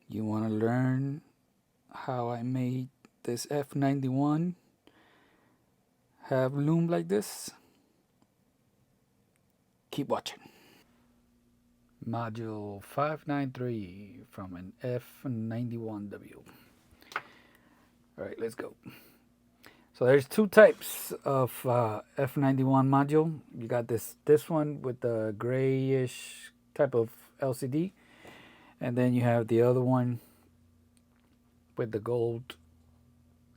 You want to learn how I made this F-91 have loom like this? Keep watching. Module 593 from an F-91W. All right, let's go. So there's two types of F-91 module. You got this one with the grayish type of LCD, and then you have the other one with the gold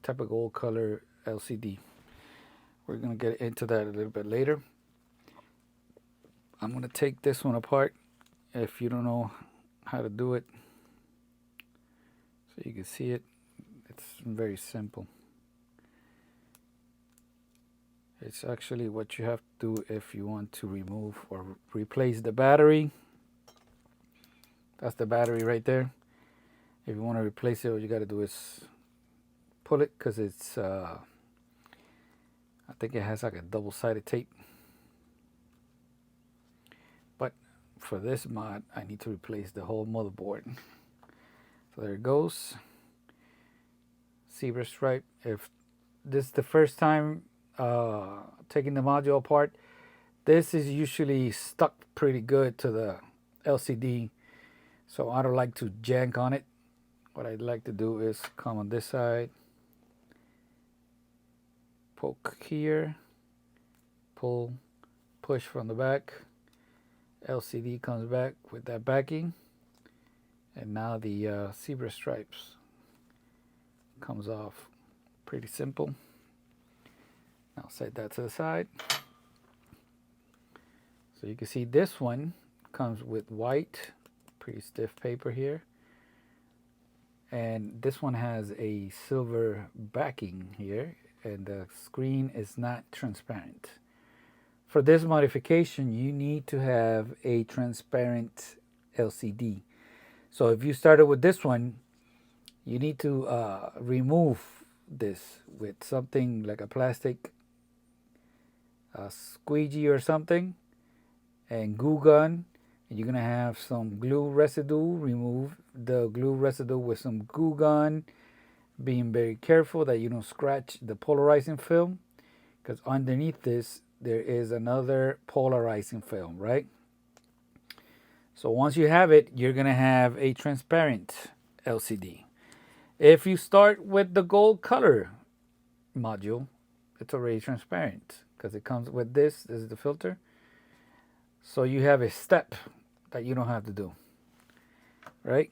type of gold color LCD. We're gonna get into that a little bit later. I'm gonna take this one apart if you don't know how to do it, so you can see it. It's very simple. It's actually what you have to do if you want to remove or replace the battery. That's the battery right there. If you want to replace it, what you got to do is pull it, because it's I think it has like a double-sided tape. But for this mod, I need to replace the whole motherboard. So there it goes. Zebra stripe. If this is the first time taking the module apart, this is usually stuck pretty good to the LCD, so I don't like to jank on it. What I'd like to do is come on this side, poke here, pull, push from the back. LCD comes back with that backing, and now the zebra stripes comes off. Pretty simple. Now set that to the side. So you can see this one comes with white, pretty stiff paper here. And this one has a silver backing here, and the screen is not transparent. For this modification, you need to have a transparent LCD. So if you started with this one, you need to remove this with something like a plastic squeegee or something, and glue gun. And you're gonna have some glue residue. Remove the glue residue with some glue gun, being very careful that you don't scratch the polarizing film, because underneath this there is another polarizing film, right? So once you have it, you're gonna have a transparent LCD. If you start with the gold color module, it's already transparent because it comes with this. This is the filter. So you have a step that you don't have to do, right?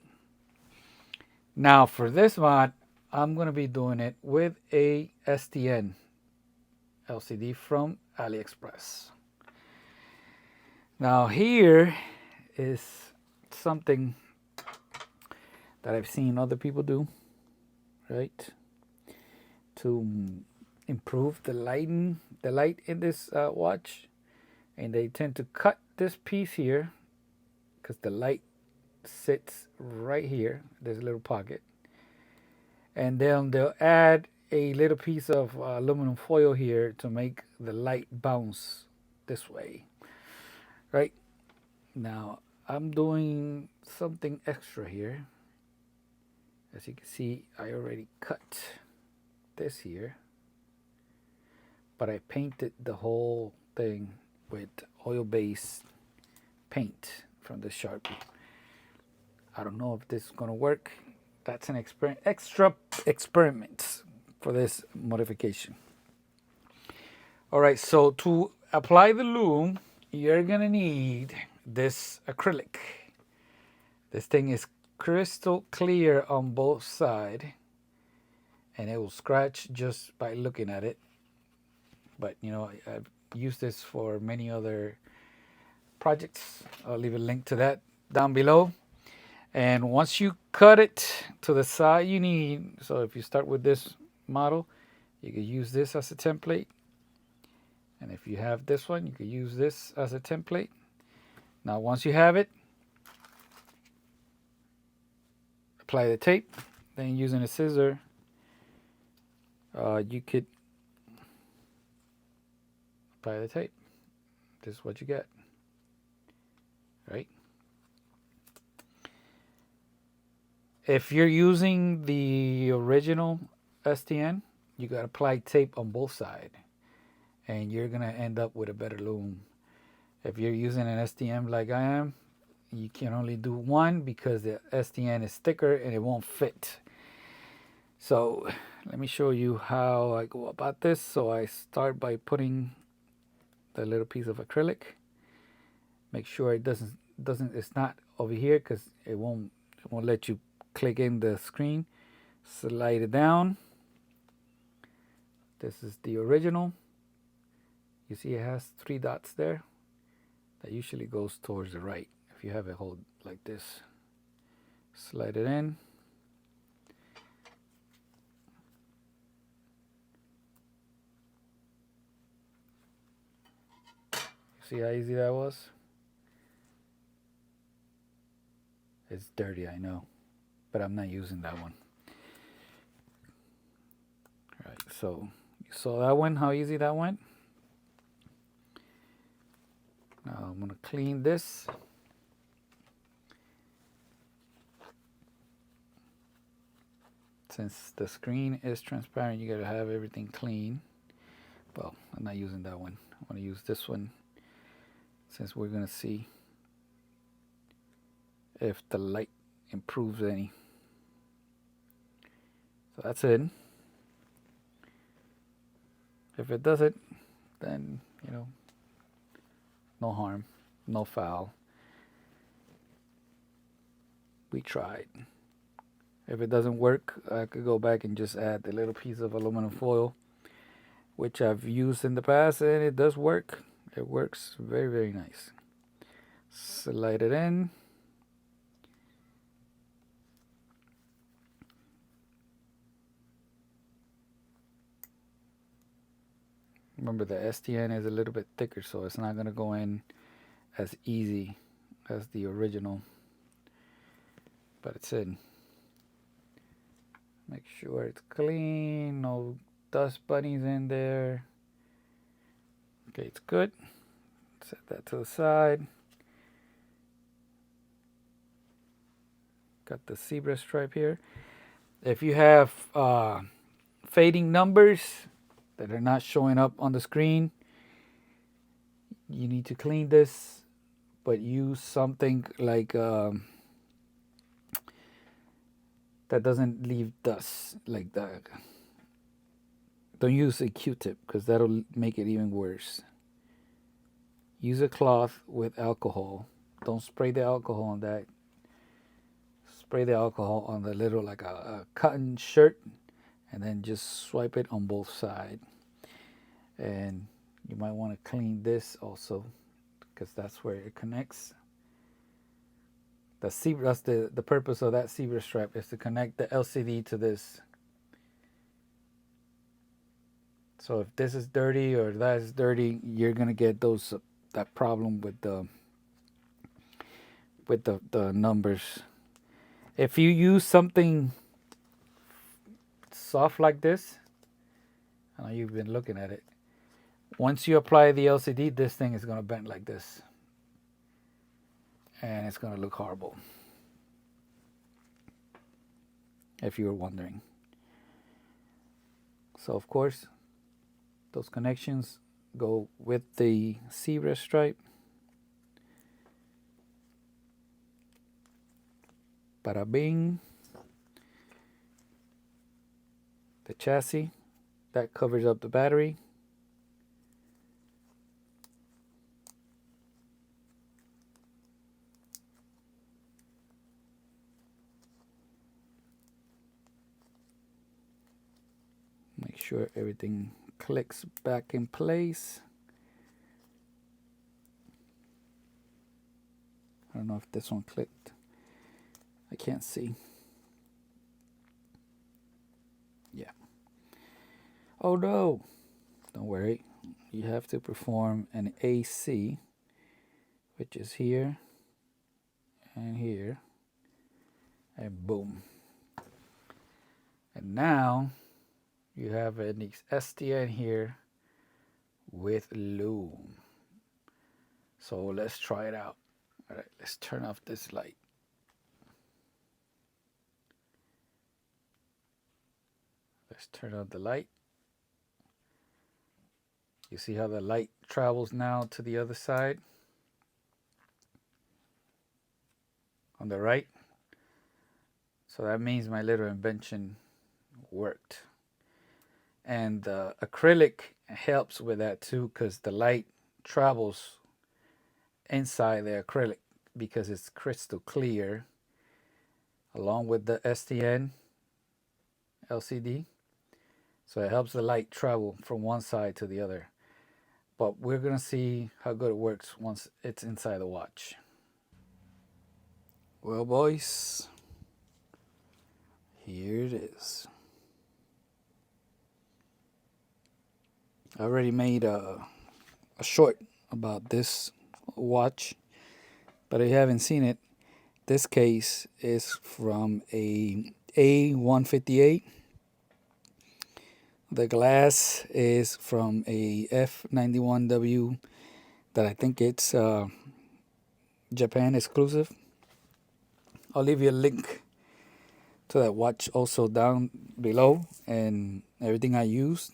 Now for this mod, I'm going to be doing it with a STN LCD from AliExpress. Now here is something that I've seen other people do, right? To improve the light in this watch, and they tend to cut this piece here because the light sits right here. There's a little pocket, and then they'll add a little piece of aluminum foil here to make the light bounce this way. Right now I'm doing something extra here. As you can see, I already cut this here, but I painted the whole thing with oil-based paint from the Sharpie. I don't know if this is gonna work. That's an extra experiment for this modification. All right, so to apply the lume, you're gonna need this acrylic. This thing is crystal clear on both sides, and it will scratch just by looking at it. But you know, I've used this for many other projects. I'll leave a link to that down below. And once you cut it to the side you need, so if you start with this model, you can use this as a template. And if you have this one, you can use this as a template. Now once you have it, apply the tape. Then using a scissor, you could apply the tape. This is what you get, right? If you're using the original STN, you got to apply tape on both sides, and you're going to end up with a better lume. If you're using an STN like I am, you can only do one because the STN is thicker and it won't fit. So let me show you how I go about this. So I start by putting the little piece of acrylic. Make sure it it's not over here, because it won't let you click in the screen. Slide it down. This is the original. You see it has 3 dots there. That usually goes towards the right if you have it hold like this. Slide it in. See how easy that was? It's dirty, I know, but I'm not using that one. All right, so you saw that one, how easy that went? Now I'm gonna clean this. Since the screen is transparent, you gotta have everything clean. Well, I'm not using that one. I wanna use this one, since we're gonna see if the light improves any. So that's it. If it doesn't, then, you know, no harm, no foul. We tried. If it doesn't work, I could go back and just add the little piece of aluminum foil, which I've used in the past, and it does work. It works very, very nice. Slide it in. Remember, the STN is a little bit thicker, so it's not going to go in as easy as the original, but it's in. Make sure it's clean, no dust bunnies in there. Okay, it's good. Set that to the side. Got the zebra stripe here. If you have fading numbers that are not showing up on the screen, you need to clean this, but use something like that doesn't leave dust like that. Don't use a Q-tip, because that'll make it even worse. Use a cloth with alcohol. Don't spray the alcohol on that. Spray the alcohol on the little, like a cotton shirt, and then just swipe it on both sides. And you might want to clean this also, because that's where it connects. That's the purpose of that zebra stripe, is to connect the LCD to this. So if this is dirty or that is dirty, you're gonna get that problem with the numbers. If you use something soft like this, I know you've been looking at it. Once you apply the LCD, this thing is gonna bend like this, and it's gonna look horrible. If you were wondering. So of course, those connections go with the zebra stripe. Bada bing. The chassis, that covers up the battery. Make sure everything clicks back in place. I don't know if this one clicked. I can't see. Yeah. Oh no! Don't worry. You have to perform an AC, which is here and here, and boom. And now you have an STN here with Lume. So let's try it out. All right, let's turn off this light. Let's turn on the light. You see how the light travels now to the other side on the right? So that means my little invention worked. And the acrylic helps with that too, because the light travels inside the acrylic because it's crystal clear, along with the STN LCD. So it helps the light travel from one side to the other. But we're going to see how good it works once it's inside the watch. Well, boys, here it is. I already made a short about this watch, but if you haven't seen it, this case is from a A158. The glass is from a F-91W that I think it's Japan exclusive. I'll leave you a link to that watch also down below and everything I used.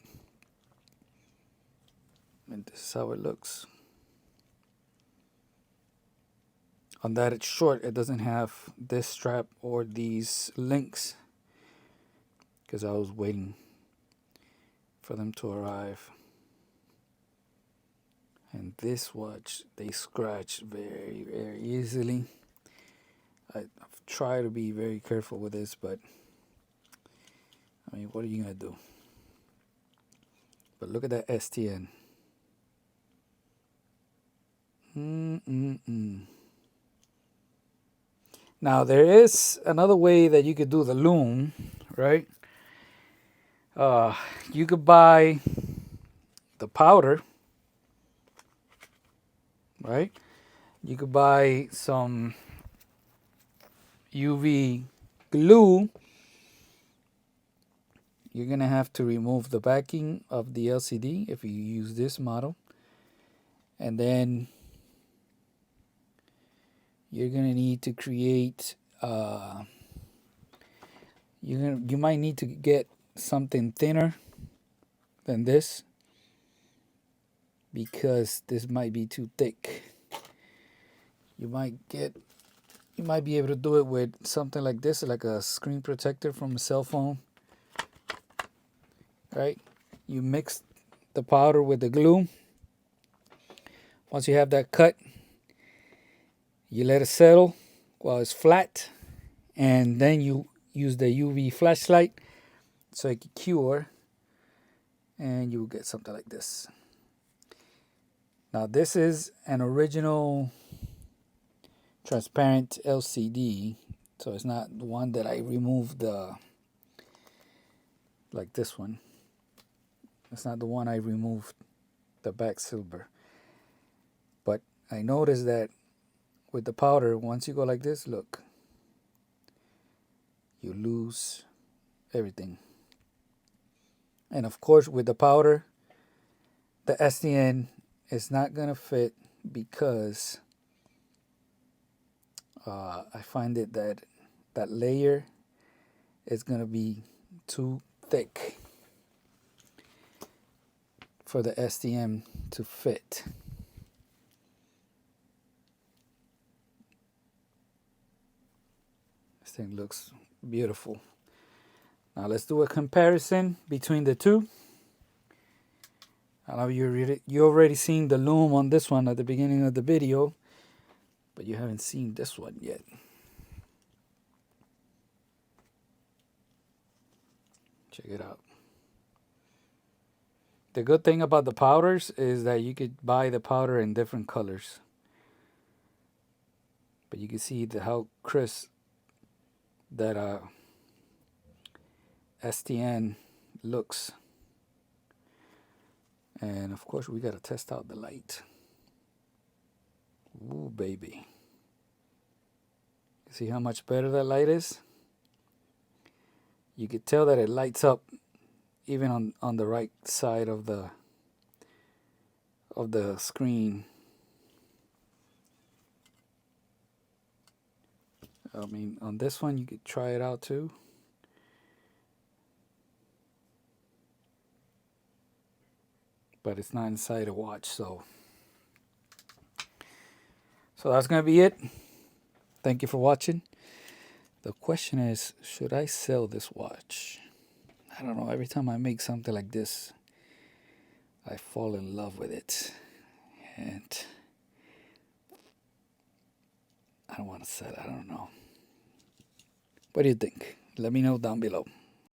And this is how it looks. On that it's short, it doesn't have this strap or these links because I was waiting for them to arrive. And this watch, they scratch very, very easily. I've tried to be very careful with this, but I mean, what are you gonna do? But look at that STN. Now there is another way that you could do the Lume, right? You could buy the powder, right? You could buy some UV glue. You're gonna have to remove the backing of the LCD if you use this model, and then you're gonna need to create you might need to get something thinner than this because this might be too thick. You might be able to do it with something like this, like a screen protector from a cell phone, right? You mix the powder with the glue. Once you have that cut, you let it settle while it's flat, and then you use the UV flashlight so it can cure, and you will get something like this. Now this is an original transparent LCD, so it's not the one that I removed like this one. It's not the one I removed the back silver. But I noticed that with the powder, once you go like this, look, you lose everything. And of course, with the powder, the STN is not gonna fit because I find it that layer is gonna be too thick for the STN to fit. This thing looks beautiful. Now let's do a comparison between the two. I know you already seen the Lume on this one at the beginning of the video, but you haven't seen this one yet. Check it out. The good thing about the powders is that you could buy the powder in different colors. But you can see how crisp that STN looks. And of course we gotta test out the light. Ooh, baby. See how much better that light is? You could tell that it lights up even on the right side of the screen. I mean, on this one you could try it out too. but it's not inside a watch. So that's gonna be it. Thank you for watching. The question is, should I sell this watch? I don't know. Every time I make something like this, I fall in love with it, and I don't want to sell it. I don't know. What do you think? Let me know down below.